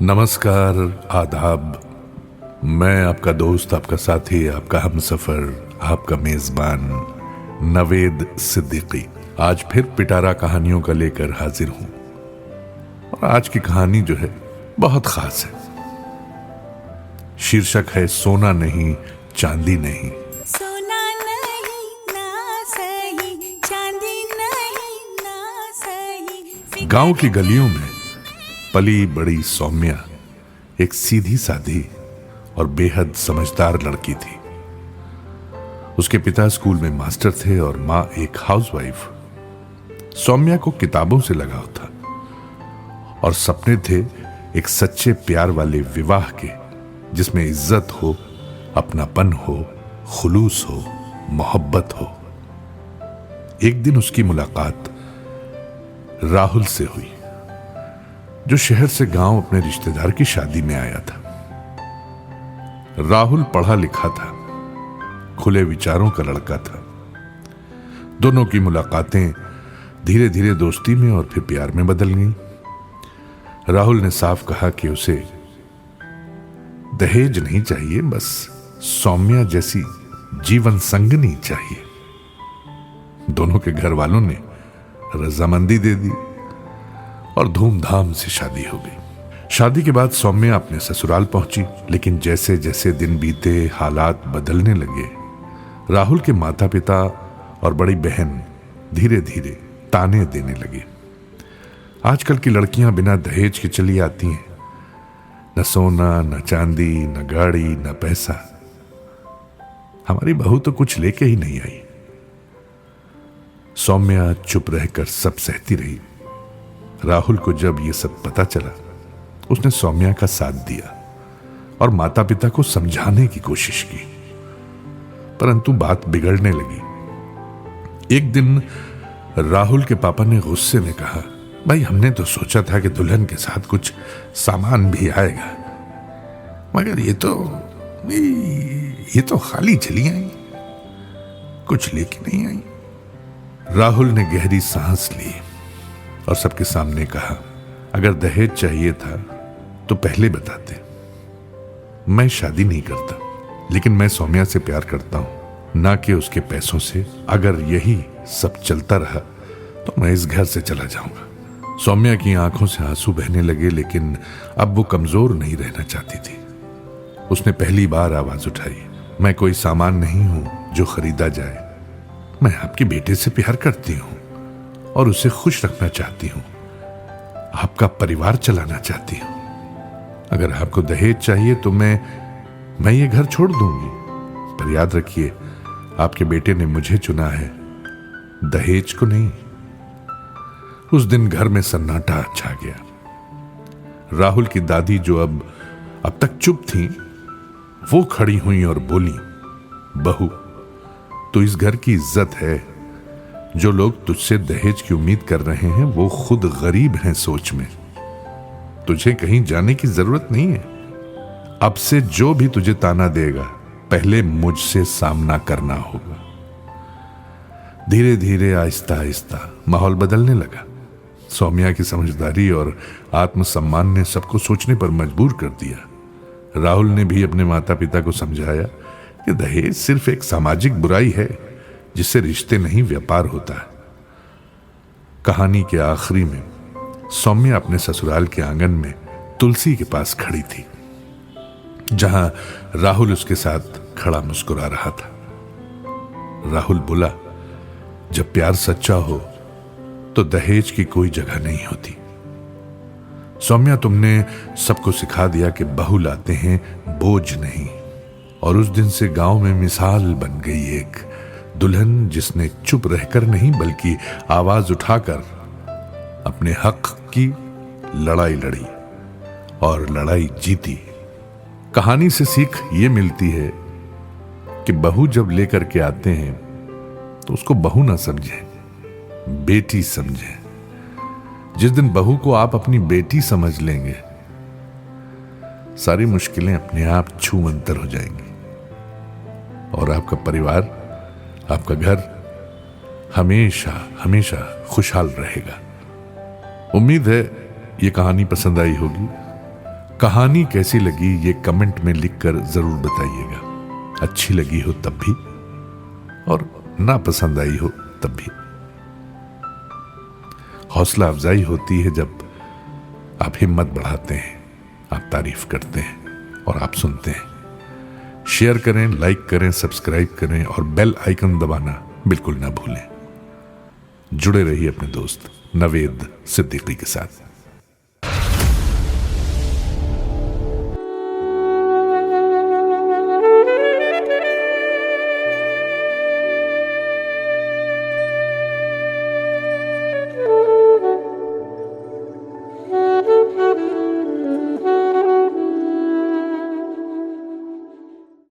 नमस्कार, आदाब। मैं आपका दोस्त, आपका साथी, आपका हमसफर, आपका मेजबान नवेद सिद्दीकी आज फिर पिटारा कहानियों का लेकर हाजिर हूं। और आज की कहानी जो है बहुत खास है। शीर्षक है सोना नहीं चांदी नहीं। सोना नहीं ना सही, चांदी नहीं ना सही। गांव की गलियों में पली बड़ी सौम्या एक सीधी साधी और बेहद समझदार लड़की थी। उसके पिता स्कूल में मास्टर थे और मां एक हाउसवाइफ। सौम्या को किताबों से लगाव था और सपने थे एक सच्चे प्यार वाले विवाह के, जिसमें इज्जत हो, अपनापन हो, खुलूस हो, मोहब्बत हो। एक दिन उसकी मुलाकात राहुल से हुई, जो शहर से गांव अपने रिश्तेदार की शादी में आया था। राहुल पढ़ा लिखा था, खुले विचारों का लड़का था। दोनों की मुलाकातें धीरे धीरे दोस्ती में और फिर प्यार में बदल गईं। राहुल ने साफ कहा कि उसे दहेज नहीं चाहिए, बस सौम्या जैसी जीवन संगनी चाहिए। दोनों के घर वालों ने रजामंदी दे दी और धूमधाम से शादी हो गई। शादी के बाद सौम्या अपने ससुराल पहुंची, लेकिन जैसे जैसे दिन बीते हालात बदलने लगे। राहुल के माता पिता और बड़ी बहन धीरे धीरे ताने देने लगे। आजकल की लड़कियां बिना दहेज के चली आती हैं, न सोना, न चांदी, न गाड़ी, न पैसा। हमारी बहू तो कुछ लेके ही नहीं आई। सौम्या चुप रहकर सब सहती रही। राहुल को जब यह सब पता चला, उसने सौम्या का साथ दिया और माता पिता को समझाने की कोशिश की, परंतु बात बिगड़ने लगी। एक दिन राहुल के पापा ने गुस्से में कहा, भाई हमने तो सोचा था कि दुल्हन के साथ कुछ सामान भी आएगा, मगर ये तो खाली चली आई, कुछ लेके नहीं आई। राहुल ने गहरी सांस ली और सबके सामने कहा, अगर दहेज चाहिए था तो पहले बताते। मैं शादी नहीं करता, लेकिन मैं सौम्या से प्यार करता हूं, ना कि उसके पैसों से। अगर यही सब चलता रहा तो मैं इस घर से चला जाऊंगा। सौम्या की आंखों से आंसू बहने लगे, लेकिन अब वो कमजोर नहीं रहना चाहती थी। उसने पहली बार आवाज उठाई, मैं कोई सामान नहीं हूं जो खरीदा जाए। मैं आपके बेटे से प्यार करती हूं और उसे खुश रखना चाहती हूं, आपका परिवार चलाना चाहती हूं। अगर आपको दहेज चाहिए तो मैं ये घर छोड़ दूंगी, पर याद रखिए आपके बेटे ने मुझे चुना है, दहेज को नहीं। उस दिन घर में सन्नाटा छा गया। राहुल की दादी, जो अब तक चुप थी, वो खड़ी हुई और बोली, बहू तो इस घर की इज्जत है। जो लोग तुझसे दहेज की उम्मीद कर रहे हैं वो खुद गरीब हैं सोच में। तुझे कहीं जाने की जरूरत नहीं है। अब से जो भी तुझे ताना देगा, पहले मुझसे सामना करना होगा। धीरे धीरे आहिस्ता आहिस्ता माहौल बदलने लगा। सौम्या की समझदारी और आत्मसम्मान ने सबको सोचने पर मजबूर कर दिया। राहुल ने भी अपने माता पिता को समझाया कि दहेज सिर्फ एक सामाजिक बुराई है, जिससे रिश्ते नहीं व्यापार होता है। कहानी के आखिरी में सौम्या अपने ससुराल के आंगन में तुलसी के पास खड़ी थी, जहां राहुल उसके साथ खड़ा मुस्कुरा रहा था। राहुल बोला, जब प्यार सच्चा हो तो दहेज की कोई जगह नहीं होती। सौम्या, तुमने सबको सिखा दिया कि बहू लाते हैं बोझ नहीं। और उस दिन से गांव में मिसाल बन गई एक दुल्हन, जिसने चुप रहकर नहीं बल्कि आवाज उठाकर अपने हक की लड़ाई लड़ी और लड़ाई जीती। कहानी से सीख ये मिलती है कि बहू जब लेकर के आते हैं तो उसको बहू ना समझें, बेटी समझें। जिस दिन बहू को आप अपनी बेटी समझ लेंगे, सारी मुश्किलें अपने आप छूमंतर हो जाएंगी और आपका परिवार, आपका घर हमेशा हमेशा खुशहाल रहेगा। उम्मीद है ये कहानी पसंद आई होगी। कहानी कैसी लगी ये कमेंट में लिखकर जरूर बताइएगा। अच्छी लगी हो तब भी और ना पसंद आई हो तब भी। हौसला अफजाई होती है जब आप हिम्मत बढ़ाते हैं, आप तारीफ करते हैं और आप सुनते हैं। शेयर करें, लाइक करें, सब्सक्राइब करें और बेल आइकन दबाना बिल्कुल ना भूलें। जुड़े रहिए अपने दोस्त नवेद सिद्दीकी के साथ।